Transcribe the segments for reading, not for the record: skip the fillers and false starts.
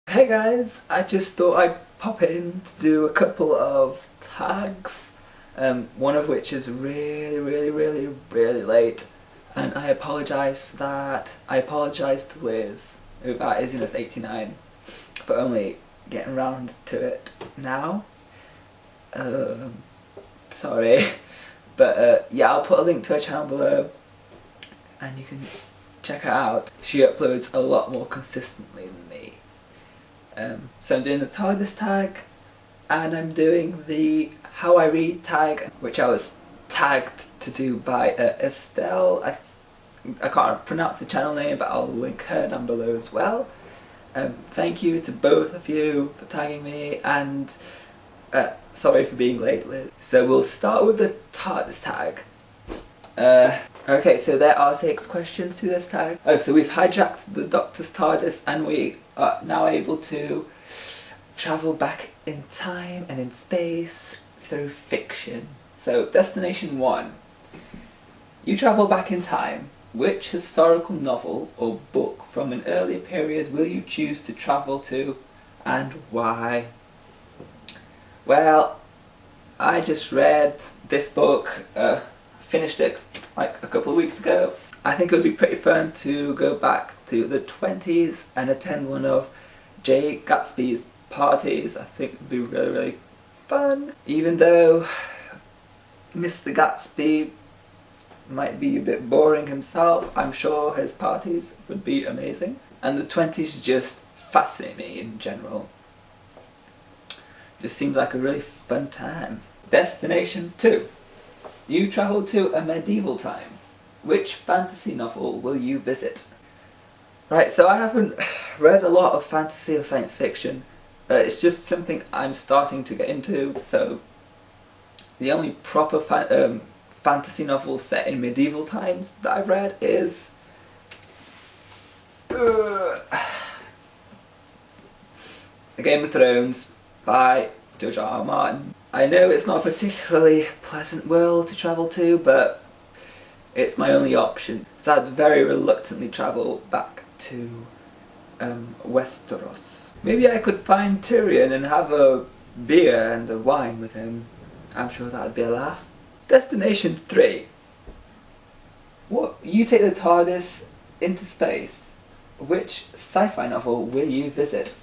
Hey guys, I just thought I'd pop in to do a couple of tags, one of which is really late, and I apologise for that. I apologise to Liz, who is in 89, for only getting round to it now. Sorry, but yeah, I'll put a link to her channel below, and you can check her out. She uploads a lot more consistently than me. So I'm doing the Tardis tag, and I'm doing the How I Read tag, which I was tagged to do by Estelle. I can't pronounce the channel name, but I'll link her down below as well. Thank you to both of you for tagging me, and sorry for being late, Liz. So we'll start with the Tardis tag. Okay, so there are 6 questions to this tag. Oh, so we've hijacked the Doctor's TARDIS and we are now able to travel back in time and in space through fiction. So, destination 1. You travel back in time. Which historical novel or book from an earlier period will you choose to travel to, and why? Well, I just read this book, finished it like a couple of weeks ago. I think it would be pretty fun to go back to the 20s and attend one of Jay Gatsby's parties. I think it would be really fun. Even though Mr. Gatsby might be a bit boring himself, I'm sure his parties would be amazing. And the 20s just fascinate me in general. Just seems like a really fun time. Destination 2. You travel to a medieval time. Which fantasy novel will you visit? Right, so I haven't read a lot of fantasy or science fiction. It's just something I'm starting to get into, so the only proper fantasy novel set in medieval times that I've read is A Game of Thrones by George R. R. Martin. I know it's not a particularly pleasant world to travel to, but it's my only option. So I'd very reluctantly travel back to Westeros. Maybe I could find Tyrion and have a beer and a wine with him. I'm sure that'd be a laugh. Destination 3. What? You take the TARDIS into space. Which sci-fi novel will you visit?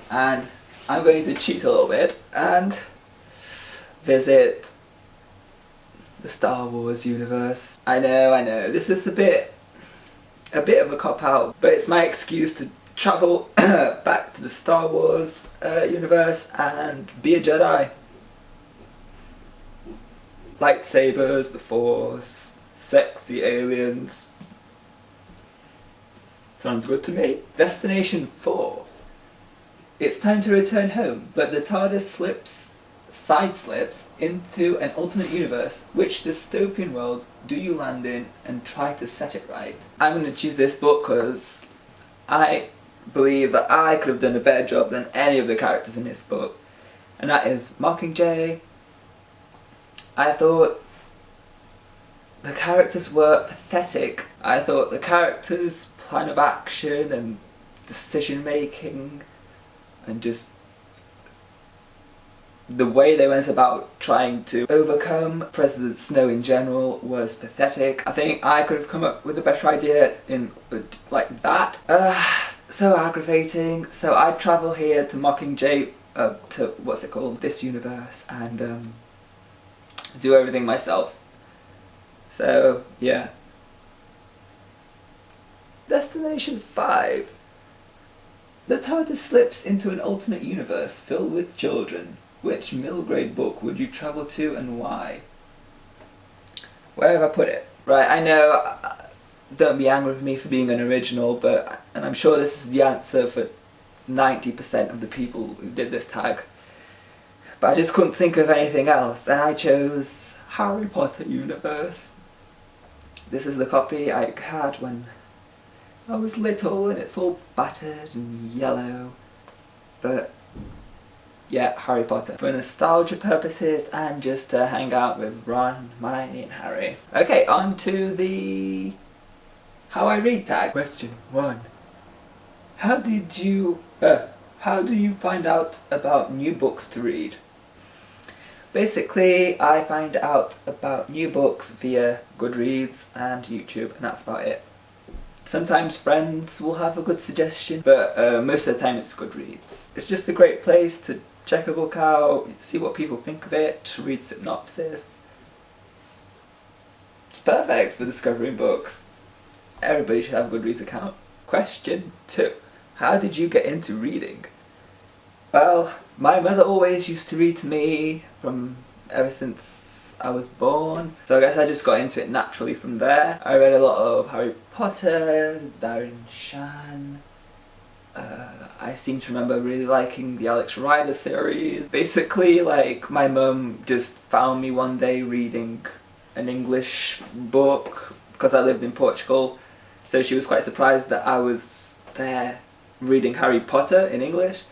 And I'm going to cheat a little bit and visit the Star Wars universe. I know, this is a bit of a cop-out, but it's my excuse to travel back to the Star Wars universe and be a Jedi. Lightsabers, the Force, sexy aliens. Sounds good to me. Destination 4. It's time to return home, but the TARDIS side slips into an alternate universe. Which dystopian world do you land in and try to set it right? I'm going to choose this book because I believe that I could have done a better job than any of the characters in this book, and that is Mockingjay. I thought the characters were pathetic. I thought the characters' plan of action and decision making and just the way they went about trying to overcome President Snow in general was pathetic. I think I could have come up with a better idea in like that. So aggravating. So I'd travel here to Mockingjay, to what's it called, this universe, and do everything myself. So yeah. Destination 5. The TARDIS slips into an alternate universe filled with children. Which middle grade book would you travel to and why? Where have I put it? Right, I know, don't be angry with me for being unoriginal, and I'm sure this is the answer for 90% of the people who did this tag. But I just couldn't think of anything else, and I chose Harry Potter universe. This is the copy I had when I was little, and it's all battered and yellow, but yeah, Harry Potter. For nostalgia purposes and just to hang out with Ron, Hermione and Harry. Okay, on to the How I Read tag. Question 1. How do you find out about new books to read? Basically, I find out about new books via Goodreads and YouTube, and that's about it. Sometimes friends will have a good suggestion, but most of the time it's Goodreads. It's just a great place to check a book out, see what people think of it, read synopsis. It's perfect for discovering books. Everybody should have a Goodreads account. Question 2. How did you get into reading? Well, my mother always used to read to me ever since I was born, so I guess I just got into it naturally from there. I read a lot of Harry Potter, Darren Shan. I seem to remember really liking the Alex Rider series. Basically, like, my mum just found me one day reading an English book because I lived in Portugal, so she was quite surprised that I was there reading Harry Potter in English.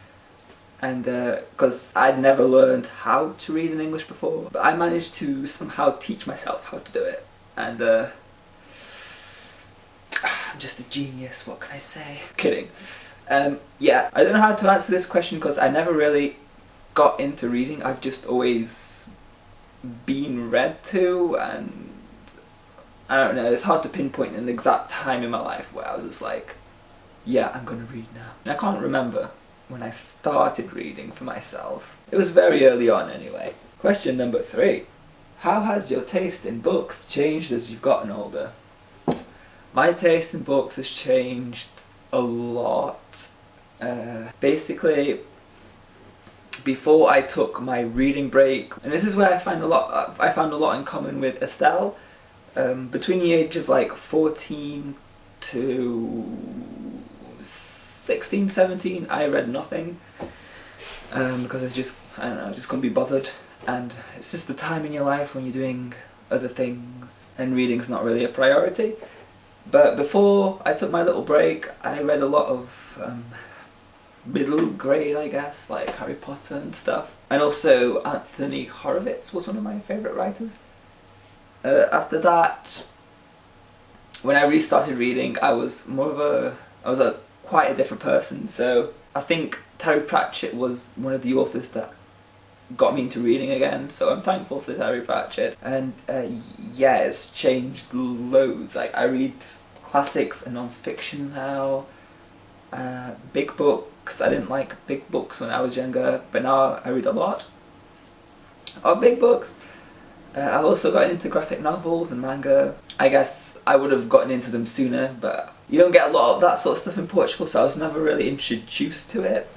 And because I'd never learned how to read in English before, but I managed to somehow teach myself how to do it. And I'm just a genius, what can I say? Kidding. Yeah, I don't know how to answer this question because I never really got into reading. I've just always been read to, and I don't know, it's hard to pinpoint an exact time in my life where I was just like, yeah, I'm gonna read now. And I can't remember when I started reading for myself. It was very early on anyway. Question number 3. How has your taste in books changed as you've gotten older? My taste in books has changed a lot. Basically, before I took my reading break, and this is where I found a lot in common with Estelle. Between the age of like 14 to 16, 17, I read nothing because I don't know, I just couldn't be bothered. And it's just the time in your life when you're doing other things and reading's not really a priority. But before I took my little break, I read a lot of middle grade, I guess, like Harry Potter and stuff. And also Anthony Horowitz was one of my favourite writers. After that, when I restarted reading, I was quite a different person. So I think Terry Pratchett was one of the authors that got me into reading again, so I'm thankful for Terry Pratchett. And yeah, it's changed loads. Like, I read classics and non-fiction now, big books. I didn't like big books when I was younger, but now I read a lot of big books. I've also gotten into graphic novels and manga. I guess I would have gotten into them sooner, but you don't get a lot of that sort of stuff in Portugal, so I was never really introduced to it.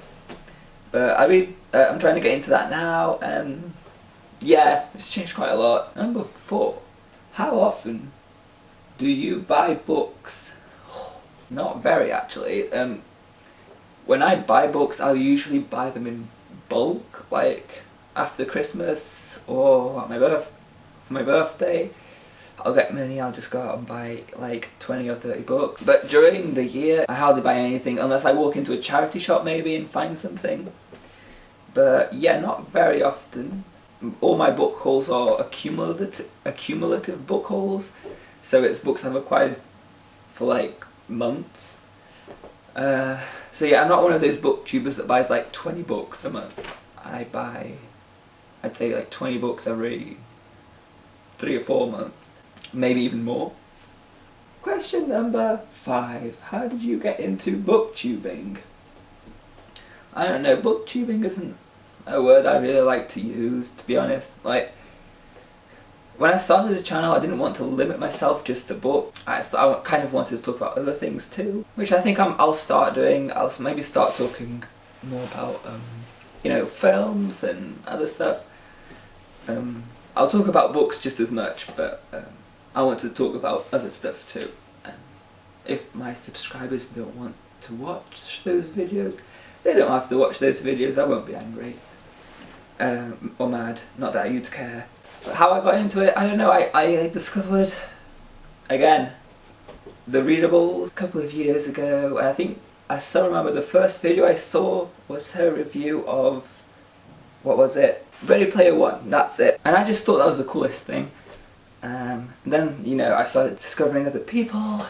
But I'm trying to get into that now, and yeah, it's changed quite a lot. Number 4. How often do you buy books? Not very, actually. When I buy books, I'll usually buy them in bulk, like after Christmas or for my birthday. I'll get money, I'll just go out and buy like 20 or 30 books. But during the year, I hardly buy anything unless I walk into a charity shop maybe and find something. But yeah, not very often. All my book hauls are accumulative book hauls, so it's books I've acquired for like months. So yeah, I'm not one of those booktubers that buys like 20 books a month. I'd say like 20 books every 3 or 4 months, maybe even more. Question number 5. How did you get into booktubing? I don't know, booktubing isn't a word I really like to use, to be honest. Like, when I started the channel, I didn't want to limit myself just to books. I kind of wanted to talk about other things too, which I think I'll start doing. I'll maybe start talking more about, you know, films and other stuff. I'll talk about books just as much, but I want to talk about other stuff too. If my subscribers don't want to watch those videos, they don't have to watch those videos. I won't be angry or mad. Not that you'd care. But how I got into it, I don't know. I discovered, again, the readables a couple of years ago, and I think I still remember the first video I saw was her review of, what was it? Ready Player One, that's it. And I just thought that was the coolest thing. Then, you know, I started discovering other people.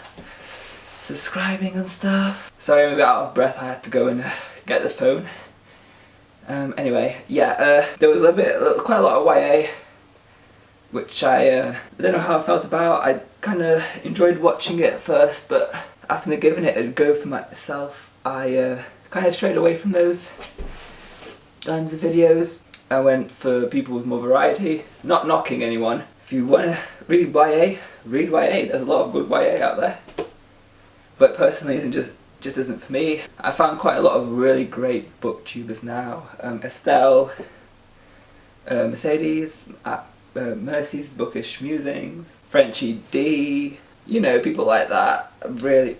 subscribing and stuff. Sorry, I'm a bit out of breath. I had to go and get the phone. Anyway, yeah, there was quite a lot of YA, which I don't know how I felt about. I kind of enjoyed watching it at first, but after giving it a go for myself, I kind of strayed away from those kinds of videos. I went for people with more variety. Not knocking anyone. If you want to read YA, read YA. There's a lot of good YA out there. But personally, it just isn't for me. I found quite a lot of really great booktubers now. Estelle, Mercedes, Mercy's Bookish Musings, Frenchie D, you know, people like that. I really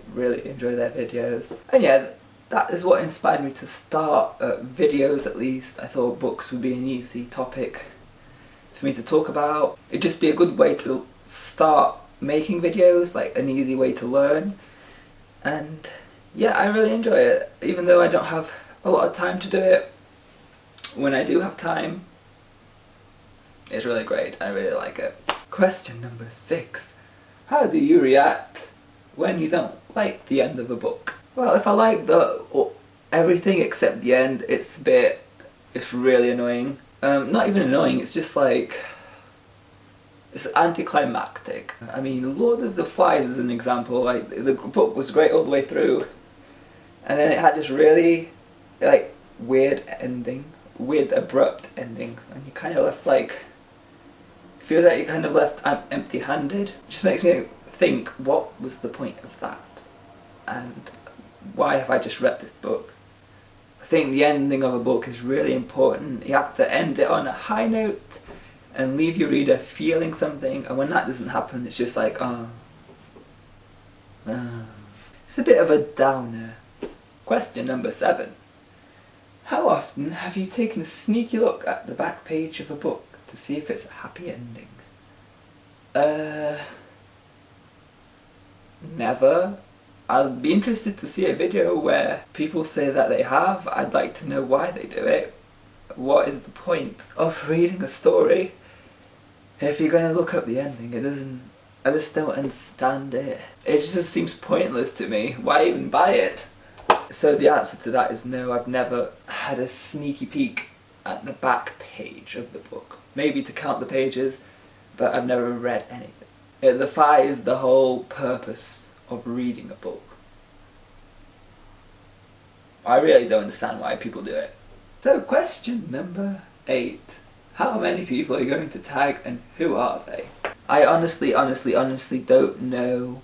enjoy their videos. And yeah, that is what inspired me to start videos at least. I thought books would be an easy topic for me to talk about. It'd just be a good way to start making videos, like an easy way to learn. And yeah, I really enjoy it, even though I don't have a lot of time to do it. When I do have time, it's really great. I really like it. Question number 6. How do you react when you don't like the end of a book? Well, if I like everything except the end, it's really annoying. Not even annoying, it's just like, it's anticlimactic. I mean, Lord of the Flies is an example. Like, the book was great all the way through, and then it had this really, like, weird ending, weird abrupt ending, and you kind of left like, feels like you kind of left empty-handed. It just makes me think, what was the point of that? And why have I just read this book? I think the ending of a book is really important. You have to end it on a high note and leave your reader feeling something, and when that doesn't happen, it's just like, It's a bit of a downer. Question number 7. How often have you taken a sneaky look at the back page of a book to see if it's a happy ending? Never. I'll be interested to see a video where people say that they have. I'd like to know why they do it. What is the point of reading a story if you're going to look up the ending? I just don't understand it. It just seems pointless to me. Why even buy it? So the answer to that is no, I've never had a sneaky peek at the back page of the book. Maybe to count the pages, but I've never read anything. It defies the whole purpose of reading a book. I really don't understand why people do it. So question number 8. How many people are you going to tag and who are they? I honestly don't know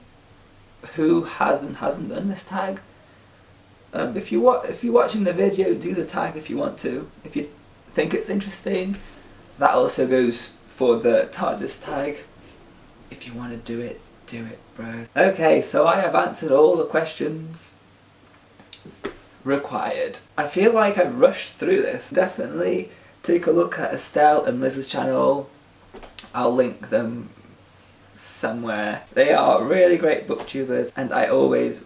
who has and hasn't done this tag. If you're watching the video, do the tag if you want to. If you think it's interesting. That also goes for the Tardis Tag. If you want to do it, bro. Okay, so I have answered all the questions required. I feel like I've rushed through this. Definitely take a look at Estelle and Liz's channel. I'll link them somewhere. They are really great booktubers and I always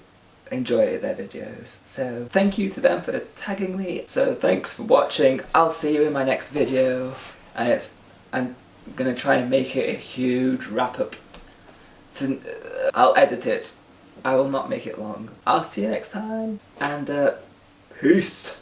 enjoy their videos. So thank you to them for tagging me. So thanks for watching. I'll see you in my next video. And I'm gonna try and make it a huge wrap up. I'll edit it. I will not make it long. I'll see you next time. And peace.